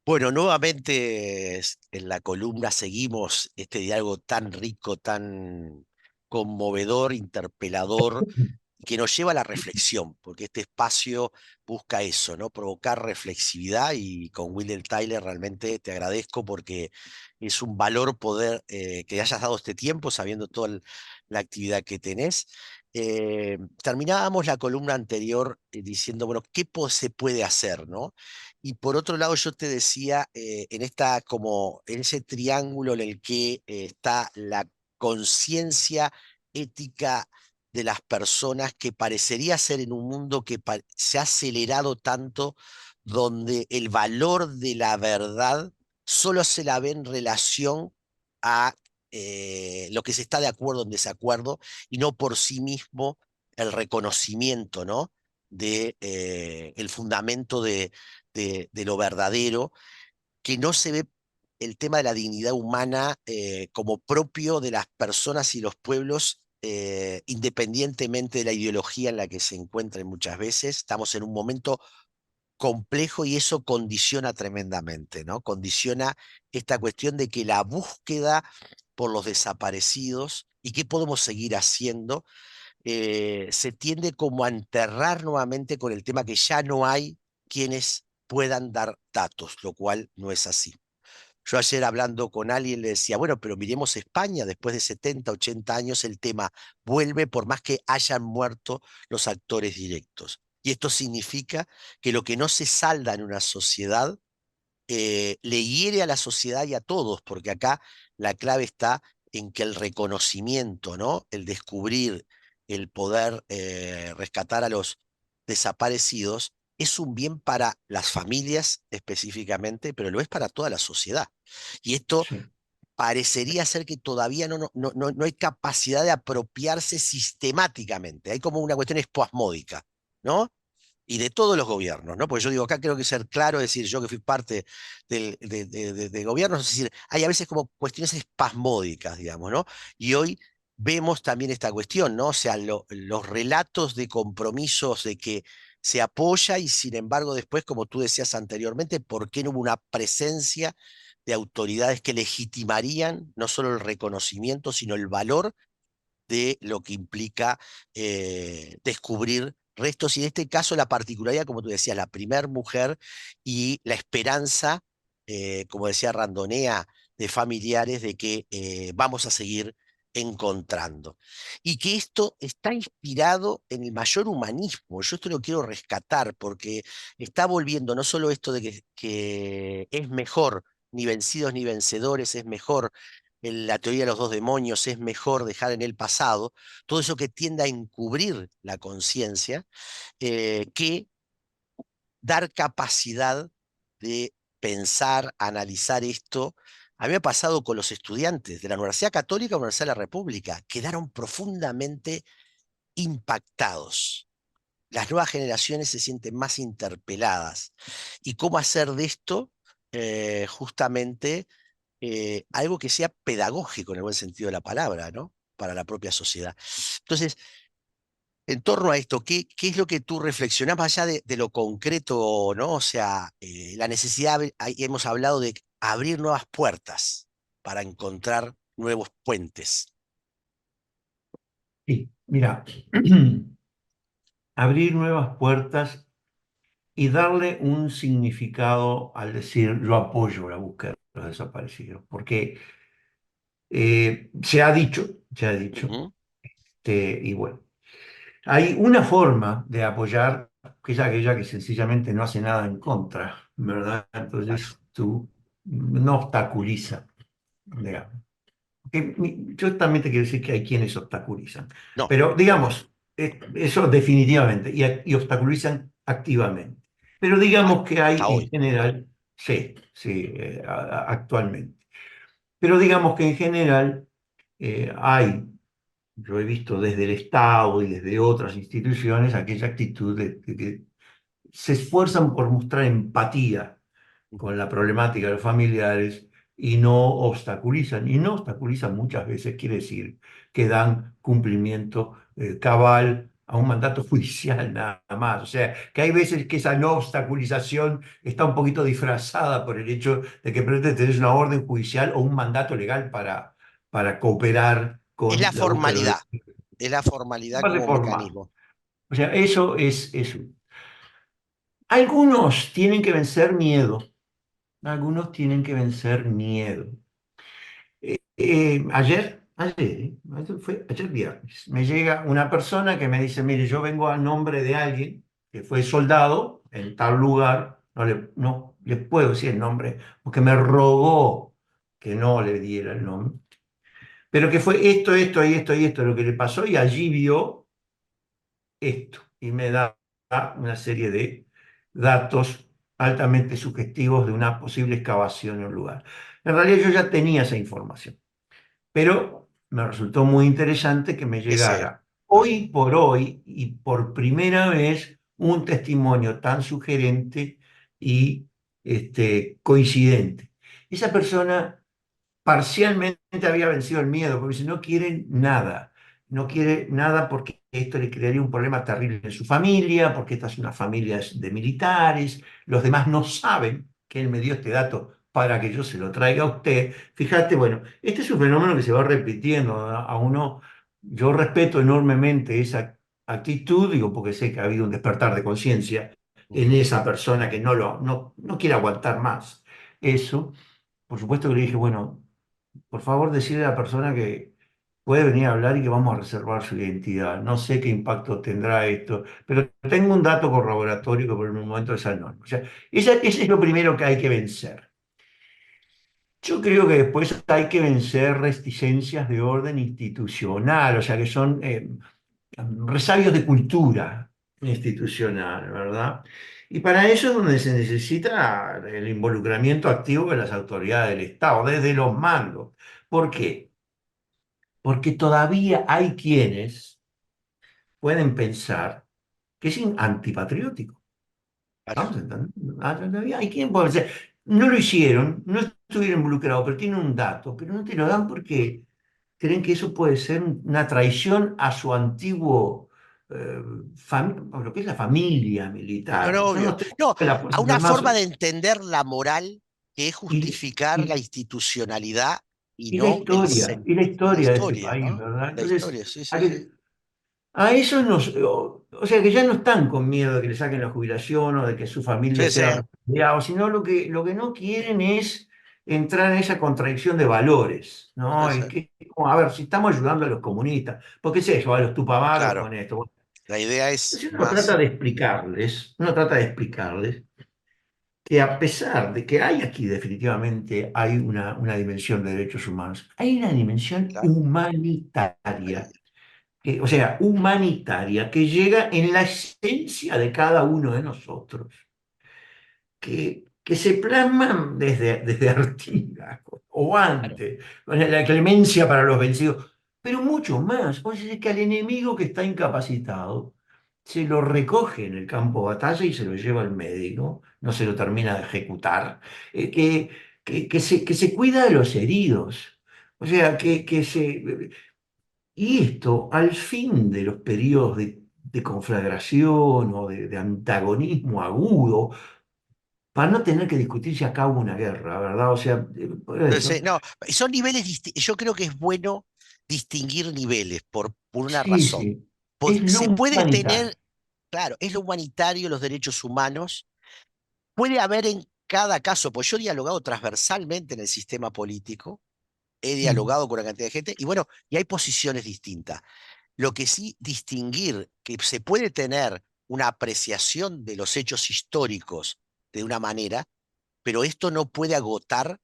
Bueno, nuevamente en la columna seguimos este diálogo tan rico, tan conmovedor, interpelador, que nos lleva a la reflexión, porque este espacio busca eso, ¿no? Provocar reflexividad y con William Tyler realmente te agradezco porque es un valor poder que hayas dado este tiempo sabiendo toda la actividad que tenés. Terminábamos la columna anterior diciendo, bueno, se puede hacer, ¿no? Y por otro lado, yo te decía, en esta, como en ese triángulo en el que está la conciencia ética de las personas que parecería ser en un mundo que se ha acelerado tanto, donde el valor de la verdad solo se la ve en relación a lo que se está de acuerdo o en desacuerdo, y no por sí mismo el reconocimiento, ¿no? De el fundamento de lo verdadero, que no se ve el tema de la dignidad humana como propio de las personas y los pueblos, independientemente de la ideología en la que se encuentren muchas veces. Estamos en un momento complejo y eso condiciona tremendamente, ¿no? Condiciona esta cuestión de que la búsqueda por los desaparecidos y qué podemos seguir haciendo, se tiende como a enterrar nuevamente con el tema que ya no hay quienes puedan dar datos, lo cual no es así. Yo ayer hablando con alguien le decía, bueno, pero miremos España, después de 70, 80 años el tema vuelve por más que hayan muerto los actores directos. Y esto significa que lo que no se salda en una sociedad le hiere a la sociedad y a todos, porque acá la clave está en que el reconocimiento, ¿no? El descubrir, el poder rescatar a los desaparecidos es un bien para las familias específicamente, pero lo es para toda la sociedad. Y esto Sí. parecería ser que todavía no hay capacidad de apropiarse sistemáticamente. Hay como una cuestión espasmódica, ¿no? Y de todos los gobiernos, ¿no? Porque yo digo, acá creo que ser claro, es decir, yo que fui parte de gobiernos, es decir, hay a veces como cuestiones espasmódicas, digamos, ¿no? Y hoy vemos también esta cuestión, ¿no? O sea, los relatos de compromisos de que se apoya y sin embargo después, como tú decías anteriormente, ¿por qué no hubo una presencia de autoridades que legitimarían no solo el reconocimiento, sino el valor de lo que implica descubrir restos? Y en este caso la particularidad, como tú decías, la primer mujer y la esperanza, como decía Randonea, de familiares de que vamos a seguir encontrando. Y que esto está inspirado en el mayor humanismo. Yo esto lo quiero rescatar porque está volviendo no solo esto de que es mejor, ni vencidos ni vencedores, es mejor en la teoría de los dos demonios, es mejor dejar en el pasado, todo eso que tiende a encubrir la conciencia, que dar capacidad de pensar, analizar esto. A mí me ha pasado con los estudiantes de la Universidad Católica o la Universidad de la República, quedaron profundamente impactados. Las nuevas generaciones se sienten más interpeladas. ¿Y cómo hacer de esto justamente algo que sea pedagógico en el buen sentido de la palabra, ¿no? Para la propia sociedad? Entonces, en torno a esto, ¿qué es lo que tú reflexionás más allá de lo concreto, ¿no? O sea, la necesidad, ahí hemos hablado de abrir nuevas puertas para encontrar nuevos puentes. Sí, mira, abrir nuevas puertas y darle un significado al decir yo apoyo la búsqueda de los desaparecidos, porque se ha dicho, Ujú. y bueno, hay una forma de apoyar, que es aquella que sencillamente no hace nada en contra, ¿verdad? Claro. Entonces tú no obstaculiza, digamos. Yo también te quiero decir que hay quienes obstaculizan, No, pero obvio. digamos, eso definitivamente, y obstaculizan activamente. Pero digamos que hay Hasta en hoy. general, sí, sí, actualmente. Pero digamos que en general hay, yo he visto desde el Estado y desde otras instituciones, aquella actitud de que se esfuerzan por mostrar empatía con la problemática de los familiares y no obstaculizan. Y no obstaculizan muchas veces quiere decir que dan cumplimiento cabal a un mandato judicial nada más. O sea, que hay veces que esa no obstaculización está un poquito disfrazada por el hecho de que pretendes una orden judicial o un mandato legal para cooperar Es la con la búsqueda de formalidad, es la formalidad base como formal. mecanismo. O sea, eso es eso. Algunos tienen que vencer miedo. Algunos tienen que vencer miedo. Ayer viernes, me llega una persona que me dice, mire, yo vengo a nombre de alguien que fue soldado en tal lugar, no les puedo decir el nombre, porque me rogó que no le diera el nombre, pero que fue esto y esto y esto lo que le pasó y allí vio esto y me da una serie de datos altamente sugestivos de una posible excavación en un lugar. En realidad yo ya tenía esa información, pero me resultó muy interesante que me Ese, llegara hoy por hoy y por primera vez un testimonio tan sugerente y coincidente. Esa persona parcialmente había vencido el miedo, porque si no quiere nada, no quiere nada porque esto le crearía un problema terrible en su familia, porque esta es una familia de militares, los demás no saben que él me dio este dato para que yo se lo traiga a usted. Fíjate, bueno, este es un fenómeno que se va repitiendo a uno. Yo respeto enormemente esa actitud, digo, porque sé que ha habido un despertar de conciencia en ujú. esa persona que no quiere aguantar más eso. Por supuesto que le dije, bueno, por favor, decirle a la persona que puede venir a hablar y que vamos a reservar su identidad. No sé qué impacto tendrá esto, pero tengo un dato corroboratorio que por el momento es anónimo. O sea, ese es lo primero que hay que vencer. Yo creo que después hay que vencer reticencias de orden institucional, o sea, que son resabios de cultura institucional, ¿verdad? Y para eso es donde se necesita el involucramiento activo de las autoridades del Estado, desde los mandos. ¿Por qué? Porque todavía hay quienes pueden pensar que es antipatriótico. Claro. ¿Vamos a entender? Todavía hay quienes pueden pensar, no lo hicieron, no estuvieron involucrados, pero tienen un dato, pero no te lo dan porque creen que eso puede ser una traición a su antiguo, eh, lo que es la familia No, militar. no, Yo no obvio. estoy No, en las a Fuerzas una Armadas forma de entender la moral que es y, justificar la y- institucionalidad y no el y la la historia de este historia, país, ¿no? ¿verdad? La Entonces, historia, sí, sí, sí. a eso o sea que ya no están con miedo de que le saquen la jubilación o de que su familia Sí, sí, sea repudiada, sino lo que no quieren es entrar en esa contradicción de valores, sí, ¿no? sí. Es que, como, a ver, si estamos ayudando a los comunistas, ¿por qué es eso? A los tupamaros Claro, con esto. Bueno, la idea es entonces más, uno trata de explicarles que a pesar de que hay aquí definitivamente hay una dimensión de derechos humanos, hay una dimensión claro, humanitaria o sea, humanitaria, que llega en la esencia de cada uno de nosotros, que se plasman desde Artigas o claro. antes, con la clemencia para los vencidos, pero mucho más. O sea, que al enemigo que está incapacitado se lo recoge en el campo de batalla y se lo lleva al médico, no se lo termina de ejecutar, eh, que, que se cuida de los heridos. O sea, y esto, al fin de los periodos de conflagración o de antagonismo agudo, para no tener que discutir si acá hubo una guerra, ¿verdad? O sea, por eso. No, son niveles yo creo que es bueno distinguir niveles por una Sí, razón. sí. Es lo Se puede humanitario. tener, claro, es lo humanitario, los derechos humanos. Puede haber en cada caso, pues yo he dialogado transversalmente en el sistema político, he Mm. dialogado con una cantidad de gente, y bueno, y hay posiciones distintas. Lo que sí distinguir, que se puede tener una apreciación de los hechos históricos de una manera, pero esto no puede agotar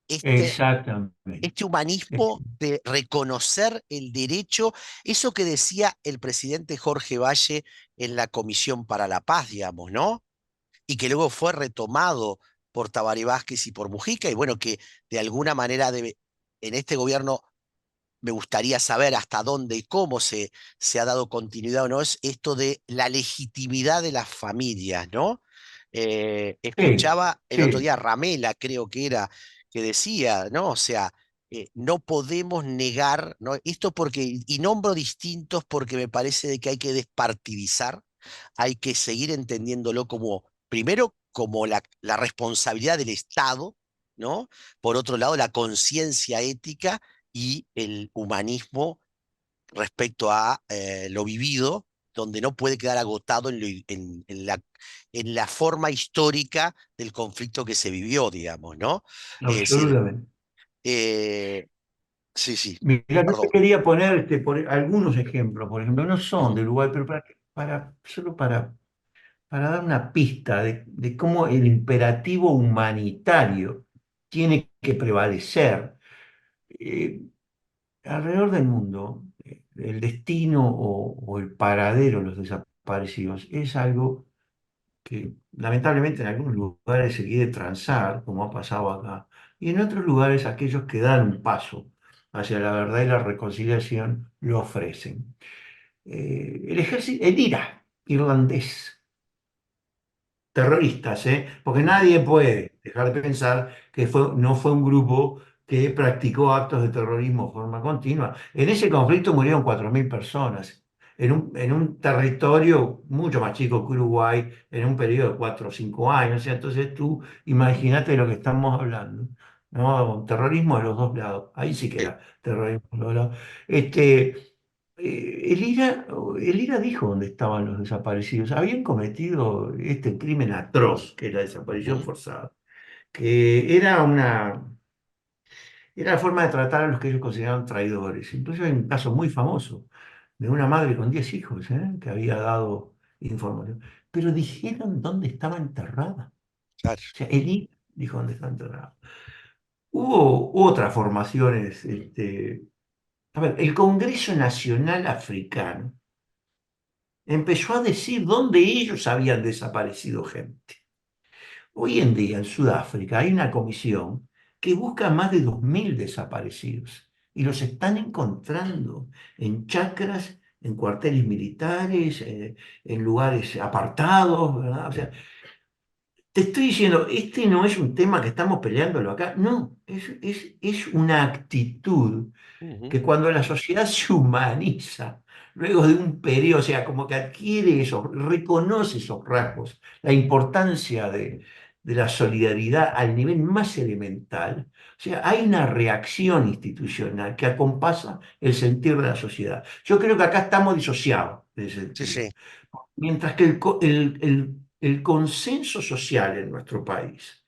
este, Exactamente. este humanismo de reconocer el derecho, eso que decía el presidente Jorge Valle en la Comisión para la Paz, digamos, ¿no? Y que luego fue retomado por Tabaré Vázquez y por Mujica, y bueno, que de alguna manera en este gobierno me gustaría saber hasta dónde y cómo se ha dado continuidad o no, es esto de la legitimidad de las familias, ¿no? Sí, Escuchaba el otro sí. día a Ramela, creo que era, que decía, ¿no? O sea, no podemos negar, ¿no? Esto porque, y nombro distintos porque me parece de que hay que despartidizar, hay que seguir entendiéndolo como, primero, como la responsabilidad del Estado, ¿no? Por otro lado, la conciencia ética y el humanismo respecto a lo vivido, donde no puede quedar agotado en la forma histórica del conflicto que se vivió, digamos, ¿no? Es decir, Absolutamente. eh, sí, sí, Mira, yo te perdón. quería poner algunos ejemplos, por ejemplo, no son Ujú, de Uruguay, pero solo para dar una pista de cómo el imperativo humanitario tiene que prevalecer. Eh, Alrededor del mundo, el destino o el paradero de los desaparecidos es algo que lamentablemente en algunos lugares se quiere transar, como ha pasado acá, y en otros lugares aquellos que dan un paso hacia la verdad y la reconciliación lo ofrecen. El ejército, el IRA irlandés, terroristas, ¿eh? Porque ujú, nadie puede dejar de pensar que no fue un grupo que practicó actos de terrorismo de forma continua. En ese conflicto murieron 4.000 personas, en un territorio mucho más chico que Uruguay, en un periodo de 4 o 5 años. O sea, entonces tú imagínate de lo que estamos hablando, ¿no? Terrorismo de los dos lados. Ahí sí que sí, era terrorismo de los dos lados. Este, el IRA dijo dónde estaban los desaparecidos. Habían cometido este crimen atroz, que es la desaparición ujú, forzada, que era la forma de tratar a los que ellos consideraban traidores. Incluso hay un caso muy famoso de una madre con 10 hijos, que había dado información. Pero dijeron dónde estaba enterrada. claro. O sea, el IRA dijo dónde estaba enterrada. Hubo otras formaciones. A ver, el Congreso Nacional Africano empezó a decir dónde ellos habían desaparecido gente. Hoy en día en Sudáfrica hay una comisión que busca más de 2.000 desaparecidos y los están encontrando en chacras, en cuarteles militares, en lugares apartados, ¿verdad? O sea, te estoy diciendo, este no es un tema que estamos peleándolo acá, no, es una actitud Ujú, que cuando la sociedad se humaniza, luego de un periodo, o sea, como que adquiere eso, reconoce esos rasgos, la importancia de la solidaridad al nivel más elemental, o sea, hay una reacción institucional que acompasa el sentir de la sociedad. Yo creo que acá estamos disociados de ese sí, sentido. sí, Mientras que el consenso social en nuestro país,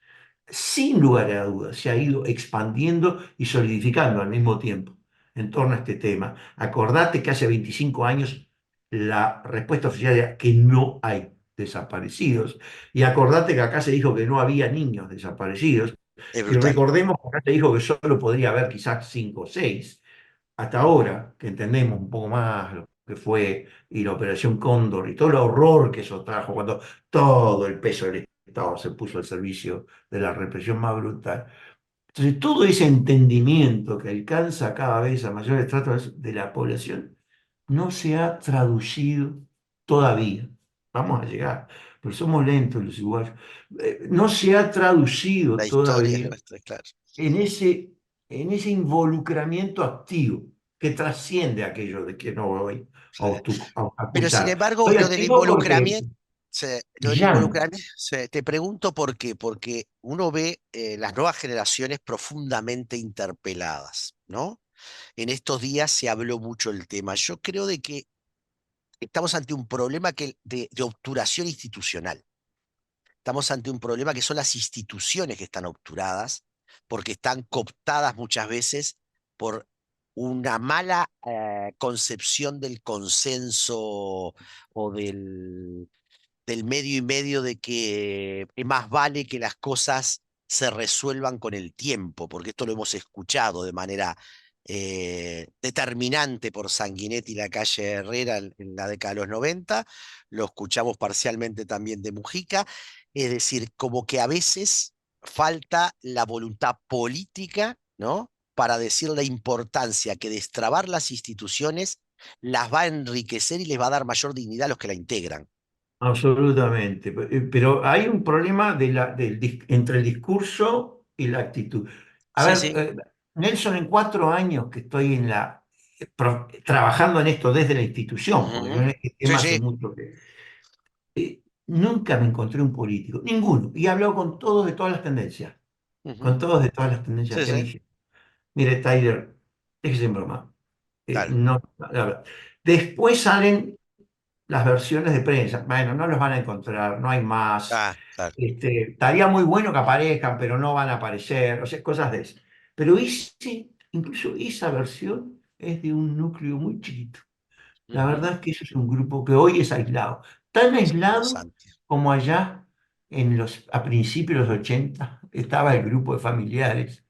sin lugar a dudas, se ha ido expandiendo y solidificando al mismo tiempo en torno a este tema. Acordate que hace 25 años la respuesta oficial era que no hay desaparecidos. Y acordate que acá se dijo que no había niños desaparecidos. es Y brutal. recordemos que acá se dijo que solo podría haber quizás 5 o 6 hasta ahora, que entendemos un poco más lo que fue y la Operación Cóndor y todo el horror que eso trajo cuando todo el peso del Estado se puso al servicio de la represión más brutal. Entonces, todo ese entendimiento que alcanza cada vez a mayores estratos de la población no se ha traducido todavía. Vamos a llegar, pero somos lentos los uruguayos. No se ha La traducido historia es todavía nuestra, claro. en ese involucramiento activo que trasciende aquello de que no voy Sí. a Pero sin ocultar. embargo, Soy lo del activo porque involucramiento, lo del llaman. involucramiento, te pregunto por qué, porque uno ve las nuevas generaciones profundamente interpeladas, ¿no? En estos días se habló mucho el tema. Yo creo de que estamos ante un problema de obturación institucional. Estamos ante un problema que son las instituciones que están obturadas, porque están cooptadas muchas veces por una mala concepción del consenso o del medio y medio de que más vale que las cosas se resuelvan con el tiempo, porque esto lo hemos escuchado de manera determinante por Sanguinetti y la calle Herrera en la década de los 90, lo escuchamos parcialmente también de Mujica, es decir, como que a veces falta la voluntad política, ¿no? Para decir la importancia que destrabar las instituciones las va a enriquecer y les va a dar mayor dignidad a los que la integran. Absolutamente. Pero hay un problema entre el discurso y la actitud. A Sí, ver, sí. Nelson, en 4 años que estoy trabajando en esto desde la institución, porque yo Ujú. en este Sí, tema hace sí. mucho que nunca me encontré un político, ninguno, y he hablado con todos de todas las tendencias, Ujú. con todos de todas las tendencias Sí, que me sí. dije, mire, Tyler, déjese en broma. Claro. No, la verdad. Después salen las versiones de prensa. Bueno, no los van a encontrar, no hay más. Ah, claro. Estaría muy bueno que aparezcan, pero no van a aparecer, o sea, cosas de eso. Pero incluso esa versión es de un núcleo muy chiquito. La Ujú. verdad es que eso es un grupo que hoy es aislado, tan Es aislado interesante. como allá a principios de los 80 estaba el grupo de familiares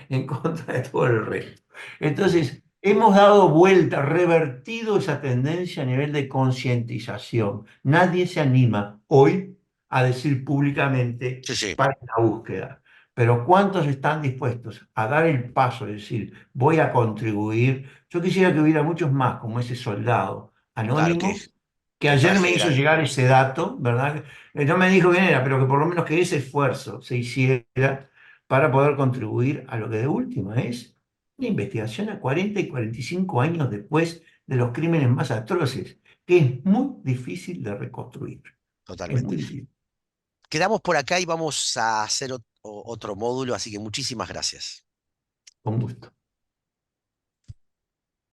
en contra de todo el resto. Ujú. Entonces, hemos dado vuelta, revertido esa tendencia a nivel de concientización. Nadie se anima hoy a decir públicamente, Sí, sí. para la búsqueda. Pero ¿cuántos están dispuestos a dar el paso, es decir, voy a contribuir? Yo quisiera que hubiera muchos más como ese soldado Claro anónimo que que ayer me hizo trajeran. llegar ese dato, ¿verdad? No me dijo quién era, pero que por lo menos que ese esfuerzo se hiciera para poder contribuir a lo que de última es una investigación a 40 y 45 años después de los crímenes más atroces, que es muy difícil de reconstruir. Es Totalmente. muy difícil. Quedamos por acá y vamos a hacer otro módulo, así que muchísimas gracias. Con gusto.